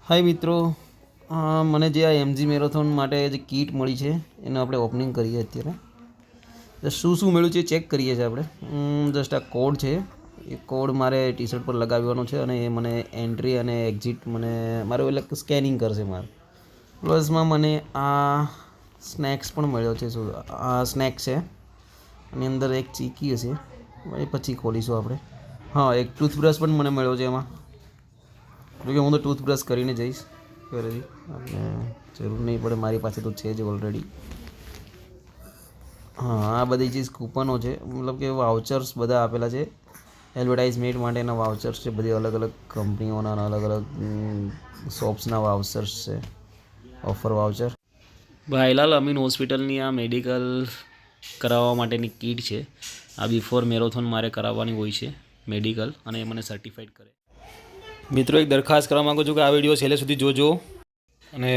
હાય મિત્રો, મને જે આ એમજી મેરેથોન માટે જે કીટ મળી છે એનું આપણે ઓપનિંગ કરીએ અત્યારે. શું શું મળ્યું છે ચેક કરીએ છીએ આપણે. જસ્ટ આ કોડ છે, એ કોડ મારે ટી શર્ટ પર લગાવવાનો છે અને એ મને એન્ટ્રી અને એક્ઝિટ મારું એટલે સ્કેનિંગ કરશે મારે. પ્લસમાં મને આ સ્નેક્સ પણ મળ્યો છે. શું આ સ્નેક છે, એની અંદર એક ચીકી હશે, એ પછી ખોલીશું આપણે. હા, એક ટૂથબ્રશ પણ મને મળ્યો છે એમાં, જોકે હું તો ટૂથબ્રશ કરીને જઈશ ઘરેથી, અને જરૂર નહીં પડે, મારી પાસે તો છે જ ઓલરેડી. હા, આ બધી ચીજ કૂપનો છે, મતલબ કે વાઉચર્સ બધા આપેલા છે, એડવર્ટાઇઝમેન્ટ માટેના વાઉચર્સ છે, બધી અલગ અલગ કંપનીઓના અલગ અલગ શોપ્સના વાઉચર્સ છે, ઓફર વાઉચર. ભાઈલાલ અમીન હોસ્પિટલની આ મેડિકલ કરાવવા માટેની કીટ છે. આ બિફોર મેરેથોન મારે કરાવવાની હોય છે મેડિકલ, અને એ મને સર્ટિફાઈડ કરે. મિત્રો, એક દરખાસ્ત કરવા માગું છું કે આ વિડીયો છેલ્લે સુધી જોજો, અને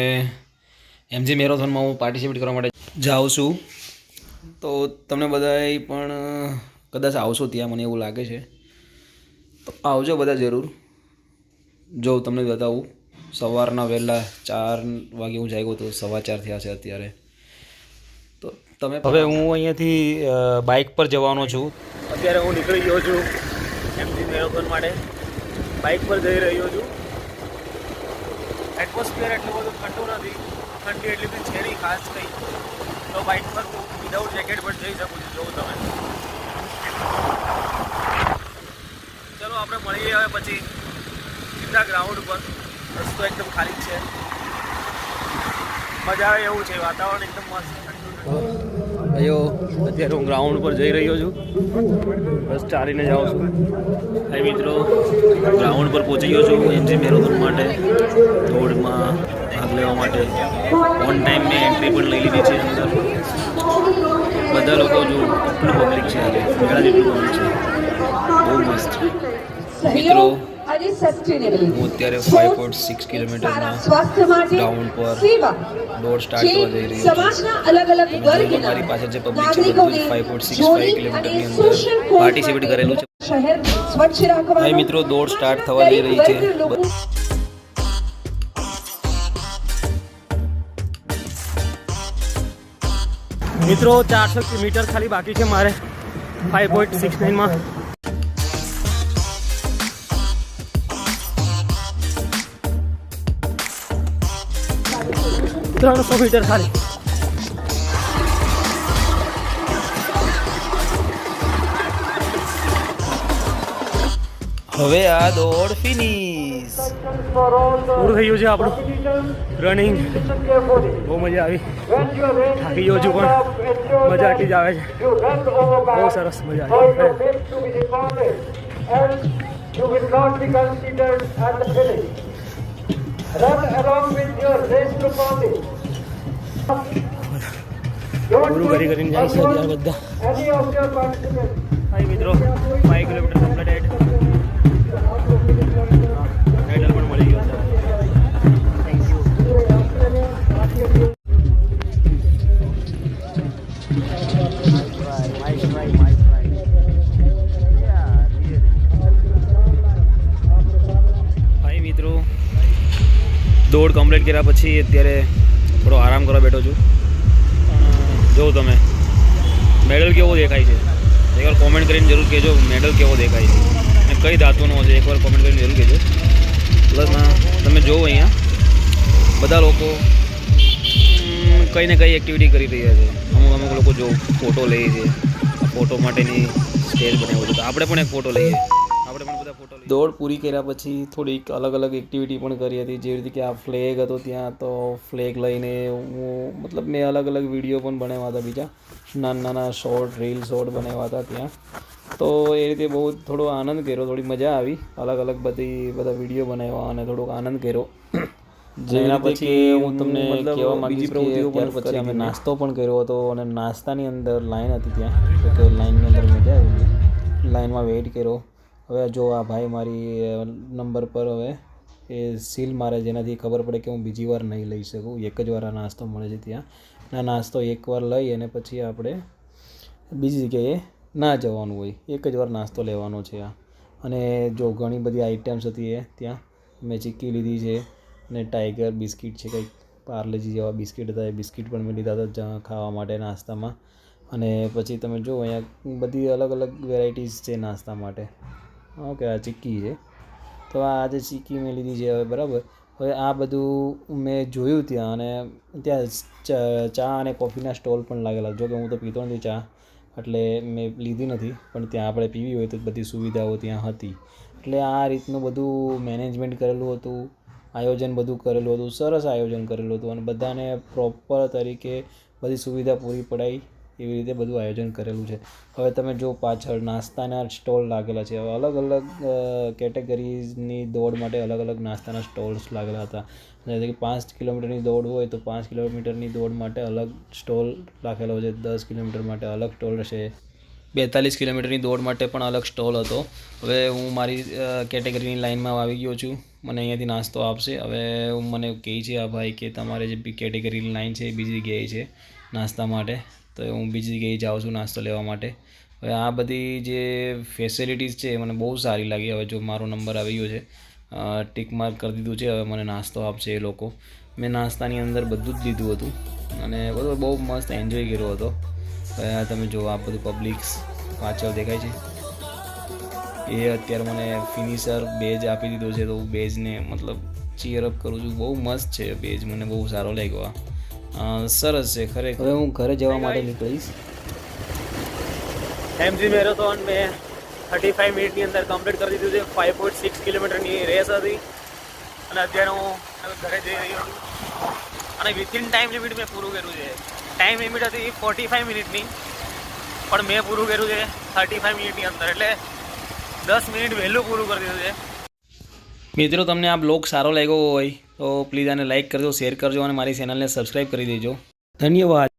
એમજી મેરેથોનમાં હું પાર્ટિસિપેટ કરવા માટે જાઉં છું, તો તમને બધાએ પણ કદાચ આવશો ત્યાં, મને એવું લાગે છે, તો આવજો બધા જરૂર. જો તમને બતાવું, સવારના વહેલા 4 વાગે હું જાગ્યો તો 4:15 થયા છે અત્યારે. તો તમે હવે હું અહીંયાથી બાઇક પર જવાનો છું. અત્યારે હું નીકળી ગયો છું એમજી મેરેથોન માટે, બાઇક પર જઈ રહ્યો છું. એટમોસ્ફિયર એટલું બધું ઠંડુ નથી, ઠંડી એટલી બધી છે નહીં ખાસ કંઈ, તો બાઇક પર હું વિદાઉટ જેકેટ પણ જઈ શકું છું. જોઉં તમે. ચલો આપણે મળીએ હવે પછી સીધા ગ્રાઉન્ડ પર. રસ્તો એકદમ ખાલી જ છે, મજા આવે એવું છે, વાતાવરણ એકદમ મસ્ત ઠંડુ. ભાઈઓ, અત્યારે હું ગ્રાઉન્ડ પર જઈ રહ્યો છું, બસ ચાલીને જાઉં છું. હાય મિત્રો, ગ્રાઉન્ડ પર પહોંચી ગયો છું એમજી મેરેથોન માટે, દોડમાં ભાગ લેવા માટે. ઓન ટાઈમ મેં એન્ટ્રી પણ લઈ લીધી છે અંદર. બધા લોકો જો એટલું પબ્લિક છે, આજે ઘણા જેટલું પબ્લિક છે, બહુ મસ્ત. મિત્રો, હું અત્યારે 5.6 કિલોમીટરના ગ્રાઉન્ડ પર દોડ સ્ટાર્ટ કરવા જઈ રહ્યો છું. મારી પાસે જે પબ્લિક છે બધું 5.65 કિલોમીટરની અંદર પાર્ટિસિપેટ કરેલું છે. ભાઈ મિત્રો, દોડ સ્ટાર્ટ થવા જઈ રહી છે. મિત્રો, 400 મીટર ખાલી બાકી છે મારે 5.69માં. 300 મીટર ખાલી. હવે આ દોડ ફિનિશ. પૂરું થઈ ગયું છે આપણું રનિંગ. બહુ મજા આવી, થાકી ગયો છું, પણ મજા આટલી જ આવે છે. બહુ સરસ મજા આવી. પૂરું કરીને જાય છે બધા. હાય મિત્રો, 5 કિલોમીટર કમ્પ્લીટેડ. મેડલ પણ મળી ગયો છે. Thank you. હાય મિત્રો, દોડ કમ્પ્લીટ કર્યા પછી અત્યારે થોડો આરામ કરવા બેઠો છું. જો તમે, મેડલ કેવો દેખાય છે એકવાર કોમેન્ટ કરીને જરૂર કહેજો. મેડલ કેવો દેખાય છે અને કઈ ધાતુનો છે એકવાર કોમેન્ટ કરીને જરૂર કહેજો. પ્લસમાં તમે જોવો અહીંયા બધા લોકો કંઈ ને કંઈ એક્ટિવિટી કરી રહ્યા છે. અમુક લોકો જો ફોટો લે છે, ફોટો માટેની સ્ટેજ બનાવ્યો છે, તો આપણે પણ એક ફોટો લઈએ. આપણે પણ બધા ફોટો લઈએ. દોડ પૂરી કર્યા પછી થોડીક અલગ અલગ એક્ટિવિટી પણ કરી હતી, જેવી રીતે કે આ ફ્લેગ હતો ત્યાં, તો ફ્લેગ લઈને હું મતલબ મેં અલગ અલગ વિડીયો પણ બનાવ્યા હતા, બીજા નાના શોર્ટ રીલ શોર્ટ બનાવ્યા હતા ત્યાં. તો એ રીતે બહુ થોડો આનંદ કર્યો, થોડી મજા આવી. અલગ અલગ બધા વિડીયો બનાવ્યા અને થોડોક આનંદ કર્યો. જેના પછી હું તમને કહેવા માંગીશ કે ત્યાર પછી અમે નાસ્તો પણ કર્યો હતો, અને નાસ્તાની અંદર લાઈન હતી ત્યાં, તો લાઈનની અંદર મજા આવી, લાઈનમાં વેઇટ કર્યો. હવે જો આ ભાઈ મારી નંબર પર હવે એ સીલ મારે, જેનાથી ખબર પડે કે હું બીજી વાર નહીં લઈ શકું. એક જ વાર આ નાસ્તો મળે છે ત્યાં. આ નાસ્તો એકવાર લઈ અને પછી આપણે બીજી જગ્યાએ ના જવાનું હોય, એક જ વાર નાસ્તો લેવાનો છે આ. અને જો ઘણી બધી આઇટમ્સ હતી એ ત્યાં મેં ચીક્કી લીધી છે, અને ટાઈગર બિસ્કિટ છે, કંઈક પાર્લેજી જેવા બિસ્કિટ હતા, એ બિસ્કિટ પણ મેં લીધા હતા ખાવા માટે નાસ્તામાં. અને પછી તમે જુઓ અહીંયા બધી અલગ અલગ વેરાયટીઝ છે નાસ્તા માટે. ઓકે, આ ચીક્કી છે, તો આ આજે ચીક્કી મેં લીધી છે. હવે બરાબર, હવે આ બધું મેં જોયું ત્યાં, અને ત્યાં ચા અને કોફીના સ્ટોલ પણ લાગેલા. જો કે હું તો પીતો નથી ચા, એટલે મેં લીધી નથી, પણ ત્યાં આપણે પીવી હોય તો બધી સુવિધાઓ ત્યાં હતી. એટલે આ રીતનું બધું મેનેજમેન્ટ કરેલું હતું, આયોજન બધું કરેલું હતું, સરસ આયોજન કરેલું હતું, અને બધાને પ્રોપર તરીકે બધી સુવિધા પૂરી પડાય એવી રીતે બધું આયોજન કરેલું છે. હવે તમે જો પાછળ નાસ્તાના સ્ટોલ લાગેલા છે. હવે અલગ અલગ કેટેગરીઝની દોડ માટે અલગ અલગ નાસ્તાના સ્ટોલ્સ લાગેલા હતા. જેથી કે 5 કિલોમીટરની દોડ હોય તો 5 કિલોમીટરની દોડ માટે અલગ સ્ટોલ રાખેલો છે, 10 કિલોમીટર માટે અલગ સ્ટોલ રહેશે, 42 કિલોમીટરની દોડ માટે પણ અલગ સ્ટોલ હતો. હવે હું મારી કેટેગરીની લાઇનમાં આવી ગયો છું, મને અહીંયાથી નાસ્તો આપશે. હવે મને કહે છે આ ભાઈ કે તમારે જે કેટેગરીની લાઇન છે એ બીજી જગ્યાએ છે નાસ્તા માટે, તો હું બીજી જગ્યાએ જાઉં છું નાસ્તો લેવા માટે. હવે આ બધી જે ફેસિલિટીઝ છે મને બહુ સારી લાગી. હવે જો મારો નંબર આવી ગયો છે, ટિક માર્ક કરી દીધું છે, હવે મને નાસ્તો આપશે એ લોકો. મેં નાસ્તાની અંદર બધું જ લીધું હતું અને બધું બહુ મસ્ત એન્જોય કર્યો હતો. હવે તમે જો આ બધું પબ્લિક્સ પાછળ દેખાય છે, એ અત્યારે મને ફિનિશર બેજ આપી દીધો છે, તો હું બેજને મતલબ ચીયરઅપ કરું છું. બહુ મસ્ત છે બેજ, મને બહુ સારો લાગ્યો. સરસ છે ખરેખર. હવે હું ઘરે જવા માટે નીકળીશ. એમજી મેરેથોન મેં 35 મિનિટની અંદર કમ્પ્લીટ કરી દીધું છે. 5.6 કિલોમીટરની રેસ હતી, અને અત્યારે હું ઘરે જઈ રહ્યો છું. અને વિથિન ટાઈમ લિમિટ મેં પૂરું કર્યું છે. ટાઈમ લિમિટ હતી 45 મિનિટની, પણ મેં પૂરું કર્યું છે 35 મિનિટની અંદર, એટલે 10 મિનિટ વહેલું પૂરું કરી દીધું છે. મિત્રો, તમને આ બ્લોગ સારો લાગ્યો હોય તો પ્લીઝ આને લાઇક કરજો, શેર કરજો અને મારી ચેનલને સબસ્ક્રાઈબ કરી દેજો. ધન્યવાદ.